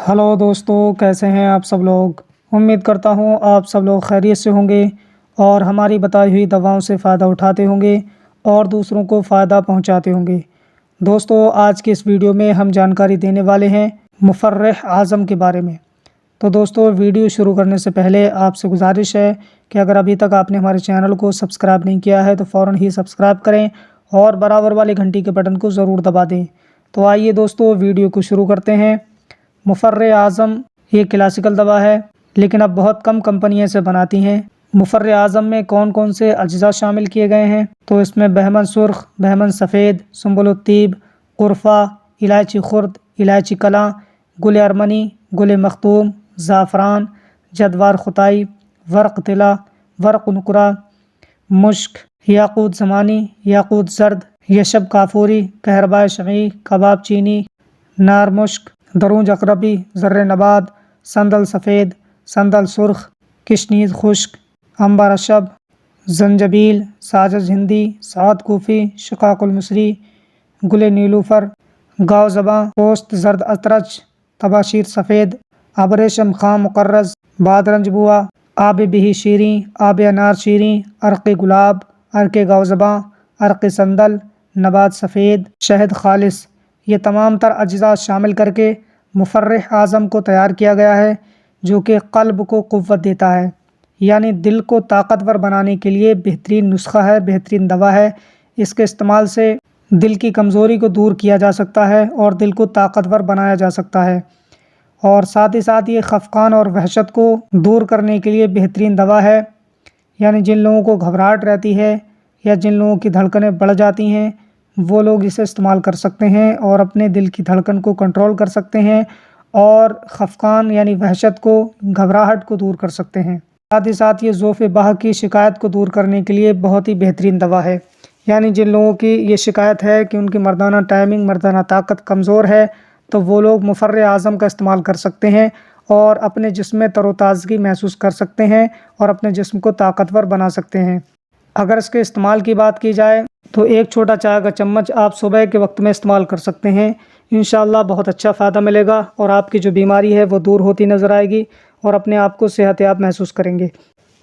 Hello दोस्तों, कैसे हैं आप सब लोग। उम्मीद करता हूं आप सब लोग खैरियत से होंगे और हमारी बताई हुई दवाओं से फ़ायदा उठाते होंगे और दूसरों को फ़ायदा पहुंचाते होंगे। दोस्तों, आज की इस वीडियो में हम जानकारी देने वाले हैं मुफर्रह आज़म के बारे में। तो दोस्तों, वीडियो शुरू करने से पहले आपसे गुजारिश है कि अगर अभी तक आपने हमारे चैनल को सब्सक्राइब नहीं किया है तो फ़ौरन ही सब्सक्राइब करें और बराबर वाले घंटी के बटन को ज़रूर दबा दें। तो आइए दोस्तों, वीडियो को शुरू करते हैं। मुफर्रह आज़म ये क्लासिकल दवा है, लेकिन अब बहुत कम कंपनियां इसे बनाती हैं। मुफर्रह आज़म में कौन कौन से अज्जा शामिल किए गए हैं, तो इसमें बहमन सुर्ख, बहमन सफ़ेद, सुंबुलुत्तीब, कुरफ़ा, इलायची खुर्द, इलायची कलां, गुल अरमनी, गुल मखतूम, ज़ाफ़रान, जदवार खुताई, वर्क तिला, वर्क नुकरा, मुश्क, याकूत ज़मानी, याकूत ज़र्द, यशब काफूरी, कहरबाए शमी, कबाब चीनी, नार मुश्क, दरूज अकरबी, ज़र्र नबाद, संदल सफ़ेद, संदल सुर्ख, किशनीज़ खुश्क, अंबर अशब, जंजबील, साजज हिंदी, साद कूफ़ी, शिकाकुल मिस्री, गुल नीलूफ़र, गाव ज़बां, पोस्त ज़र्द अतरज, तबाशीर सफ़ेद, आबरेशम खां मुकर्रज़, बादरंज बुआ, आब बिही शीरी, आब अनार शीरी, अर्क़ गुलाब, अर्क़ गाव ज़बां, अर्क़ संदल, नबात सफ़ेद, शहद खालिस, ये तमाम तर अज्जा शामिल करके मुफर्रह आज़म को तैयार किया गया है, जो कि क़ल्ब को क़ुव्वत देता है, यानी दिल को ताकतवर बनाने के लिए बेहतरीन नुस्खा है, बेहतरीन दवा है। इसके इस्तेमाल से दिल की कमज़ोरी को दूर किया जा सकता है और दिल को ताकतवर बनाया जा सकता है, और साथ ही साथ ये खफकान और वहशत को दूर करने के लिए बेहतरीन दवा है। यानी जिन लोगों को घबराहट रहती है या जिन लोगों की धड़कनें बढ़ जाती हैं, वो लोग इसे इस्तेमाल कर सकते हैं और अपने दिल की धड़कन को कंट्रोल कर सकते हैं और खफकान यानी वहशत को, घबराहट को दूर कर सकते हैं। साथ ही साथ ये ज़ोफ़ बाह की शिकायत को दूर करने के लिए बहुत ही बेहतरीन दवा है। यानी जिन लोगों की ये शिकायत है कि उनकी मर्दाना टाइमिंग, मर्दाना ताकत कमज़ोर है, तो वो लोग मुफर्रह आज़म का इस्तेमाल कर सकते हैं और अपने जिस्म में तरोताज़गी महसूस कर सकते हैं और अपने जिस्म को ताकतवर बना सकते हैं। अगर इसके इस्तेमाल की बात की जाए तो एक छोटा चाय का चम्मच आप सुबह के वक्त में इस्तेमाल कर सकते हैं। इंशाअल्लाह बहुत अच्छा फ़ायदा मिलेगा और आपकी जो बीमारी है वो दूर होती नज़र आएगी और अपने आप को सेहतयाब महसूस करेंगे।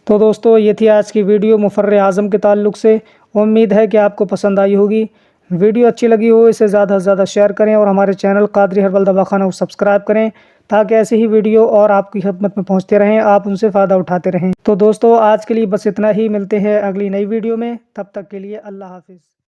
तो दोस्तों, ये थी आज की वीडियो मुफर्रह आज़म के ताल्लुक़ से। उम्मीद है कि आपको पसंद आई होगी। वीडियो अच्छी लगी हो इसे ज़्यादा से ज़्यादा शेयर करें और हमारे चैनल क़ादरी हर्बल दवाखाना को सब्सक्राइब करें, ताकि ऐसी ही वीडियो और आपकी खिदमत में पहुंचते रहें, आप उनसे फ़ायदा उठाते रहें। तो दोस्तों, आज के लिए बस इतना ही। मिलते हैं अगली नई वीडियो में, तब तक के लिए अल्लाह हाफ़िज़।